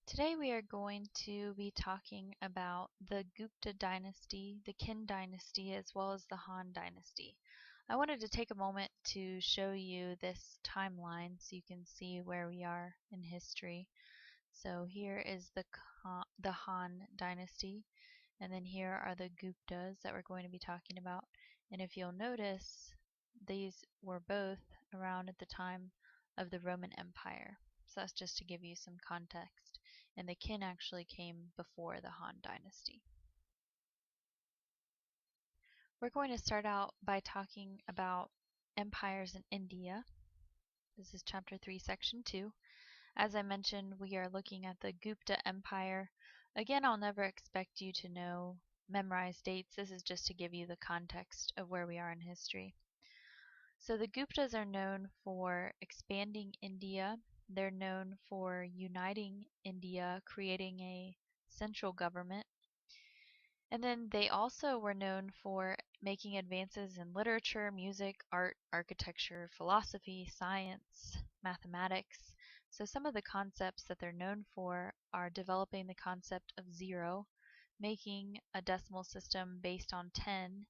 Today we are going to be talking about the Gupta dynasty, the Qin dynasty, as well as the Han dynasty. I wanted to take a moment to show you this timeline so you can see where we are in history. So here is the Han dynasty, and then here are the Guptas that we're going to be talking about. And if you'll notice, these were both around at the time of the Roman Empire. So that's just to give you some context. And the Qin actually came before the Han dynasty. We're going to start out by talking about empires in India. This is chapter 3, section 2. As I mentioned, we are looking at the Gupta Empire. Again, I'll never expect you to memorize dates. This is just to give you the context of where we are in history. So the Guptas are known for expanding India. They're known for uniting India, creating a central government. And then they also were known for making advances in literature, music, art, architecture, philosophy, science, mathematics. So some of the concepts that they're known for are developing the concept of zero, making a decimal system based on 10.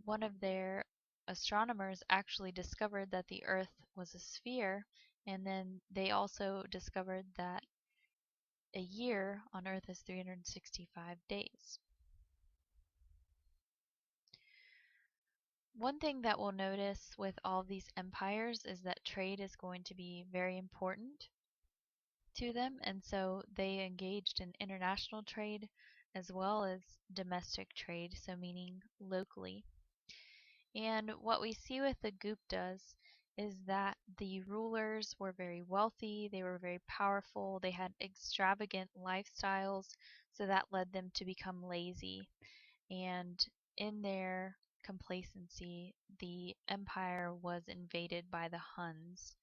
One of their astronomers actually discovered that the Earth was a sphere, and then they also discovered that a year on Earth is 365 days. One thing that we'll notice with all these empires is that trade is going to be very important to them, and so they engaged in international trade as well as domestic trade, so meaning locally. And what we see with the Guptas is that the rulers were very wealthy, they were very powerful, they had extravagant lifestyles, so that led them to become lazy. And in their complacency, the empire was invaded by the Huns.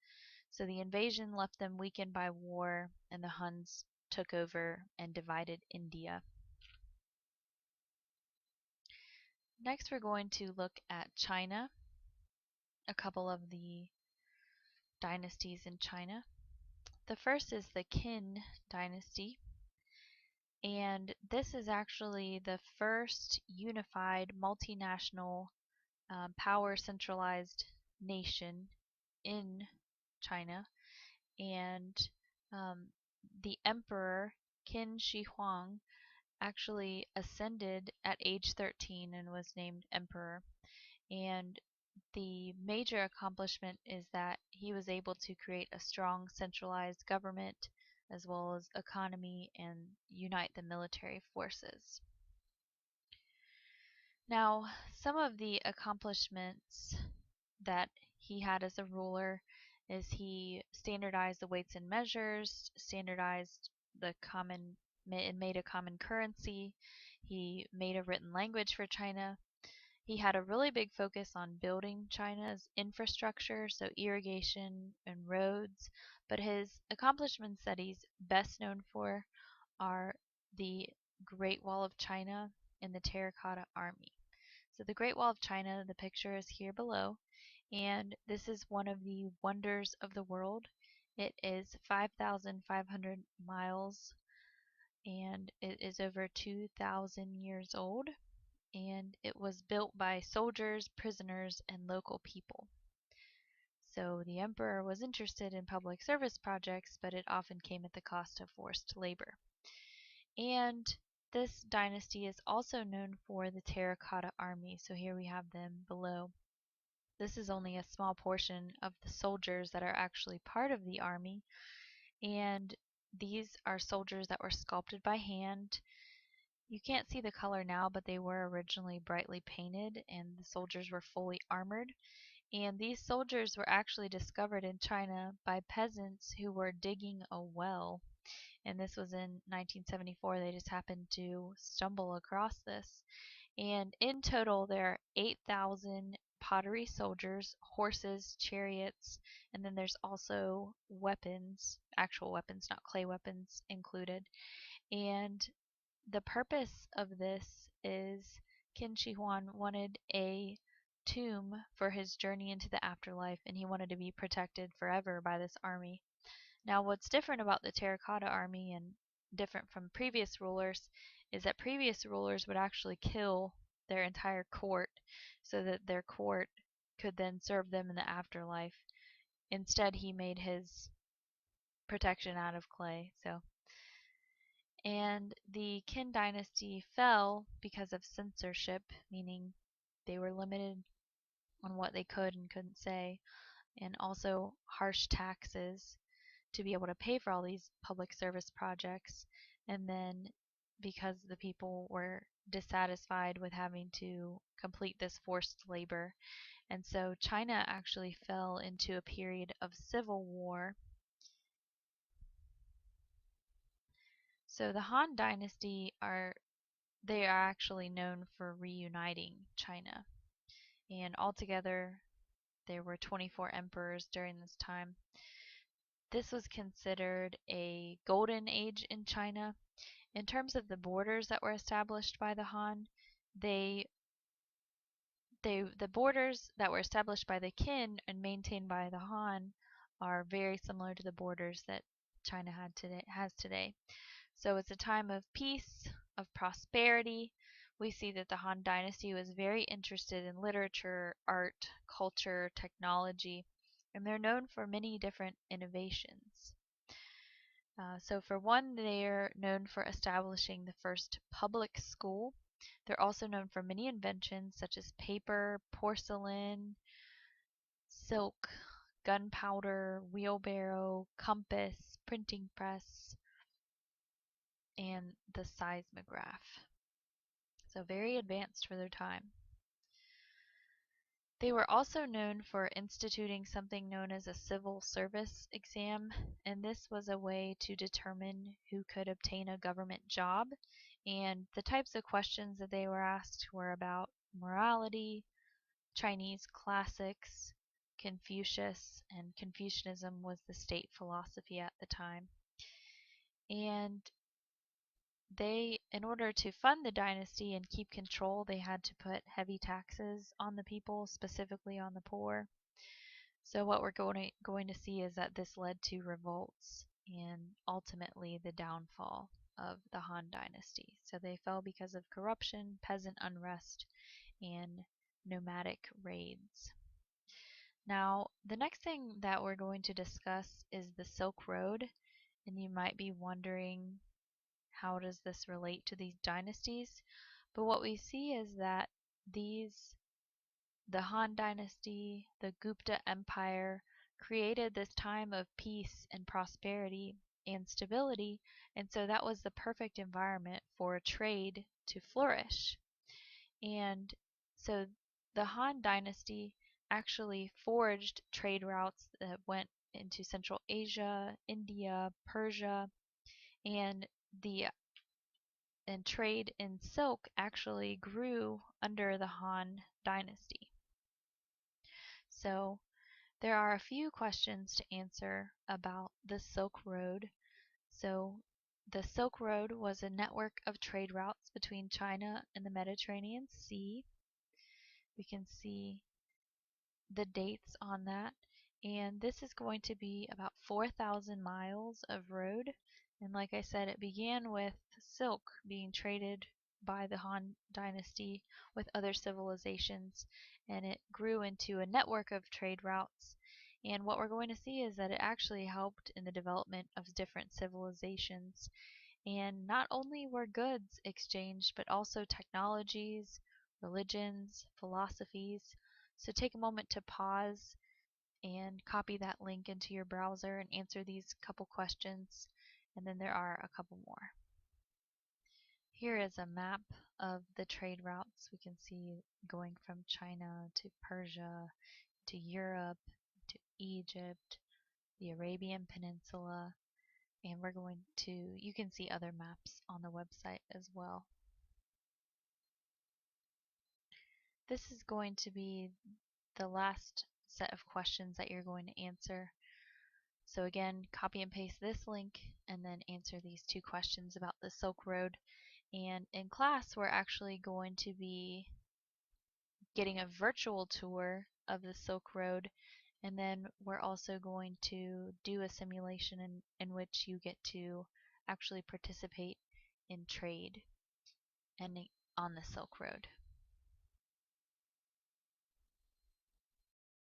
So the invasion left them weakened by war, and the Huns took over and divided India. Next, we're going to look at China, a couple of the dynasties in China. The first is the Qin dynasty, and this is actually the first unified multinational power centralized nation in China, and the emperor Qin Shi Huang actually ascended at age 13 and was named emperor. And the major accomplishment is that he was able to create a strong centralized government as well as economy and unite the military forces. Now, some of the accomplishments that he had as a ruler is he standardized the weights and measures, standardized the common, and made a common currency. He made a written language for China. He had a really big focus on building China's infrastructure, so irrigation and roads, but his accomplishments that he's best known for are the Great Wall of China and the Terracotta Army. So the Great Wall of China, the picture is here below, and this is one of the wonders of the world. It is 5,500 miles and it is over 2,000 years old, and it was built by soldiers, prisoners, and local people. So the emperor was interested in public service projects, but it often came at the cost of forced labor. And this dynasty is also known for the Terracotta Army, so here we have them below. This is only a small portion of the soldiers that are actually part of the army, and these are soldiers that were sculpted by hand. You can't see the color now, but they were originally brightly painted, and the soldiers were fully armored. And these soldiers were actually discovered in China by peasants who were digging a well. And this was in 1974. They just happened to stumble across this. And in total, there are 8,000 pottery soldiers, horses, chariots, and then there's also weapons, actual weapons, not clay weapons, included. And the purpose of this is Qin Shi Huang wanted a tomb for his journey into the afterlife, and he wanted to be protected forever by this army. Now, what's different about the Terracotta Army and different from previous rulers is that previous rulers would actually kill their entire court so that their court could then serve them in the afterlife. Instead, he made his protection out of clay. And the Qin dynasty fell because of censorship, meaning they were limited on what they could and couldn't say, and also harsh taxes to be able to pay for all these public service projects. And then because the people were dissatisfied with having to complete this forced labor. And so China actually fell into a period of civil war. So the Han Dynasty they are actually known for reuniting China. And altogether there were 24 emperors during this time. This was considered a golden age in China. In terms of the borders that were established by the Han, the borders that were established by the Qin and maintained by the Han are very similar to the borders that China has today. So it's a time of peace, of prosperity. We see that the Han Dynasty was very interested in literature, art, culture, technology, and they're known for many different innovations. So for one, they're known for establishing the first public school. They're also known for many inventions such as paper, porcelain, silk, gunpowder, wheelbarrow, compass, printing press, and the seismograph. So very advanced for their time. They were also known for instituting something known as a civil service exam, and this was a way to determine who could obtain a government job. And the types of questions that they were asked were about morality, Chinese classics, Confucius, and Confucianism was the state philosophy at the time. And in order to fund the dynasty and keep control, they had to put heavy taxes on the people, specifically on the poor. So what we're going to see is that this led to revolts and ultimately the downfall of the Han dynasty. So they fell because of corruption, peasant unrest, and nomadic raids. Now, the next thing that we're going to discuss is the Silk Road, and you might be wondering, how does this relate to these dynasties? But what we see is that the Han dynasty, the Gupta Empire, created this time of peace and prosperity and stability, and so that was the perfect environment for trade to flourish. And so the Han dynasty actually forged trade routes that went into Central Asia, India, Persia, and the and trade in silk actually grew under the Han dynasty. So there are a few questions to answer about the Silk Road. So the Silk Road was a network of trade routes between China and the Mediterranean Sea. We can see the dates on that, and this is going to be about 4,000 miles of road. And like I said, it began with silk being traded by the Han dynasty with other civilizations, and it grew into a network of trade routes. And what we're going to see is that it actually helped in the development of different civilizations. And not only were goods exchanged, but also technologies, religions, philosophies. So take a moment to pause and copy that link into your browser and answer these couple questions, and then there are a couple more. Here is a map of the trade routes. We can see going from China to Persia, to Europe, to Egypt, the Arabian Peninsula, and you can see other maps on the website as well. This is going to be the last set of questions that you're going to answer. So again, copy and paste this link and then answer these two questions about the Silk Road. And in class, we're actually going to be getting a virtual tour of the Silk Road, And then we're also going to do a simulation in which you get to actually participate in trade and on the Silk Road.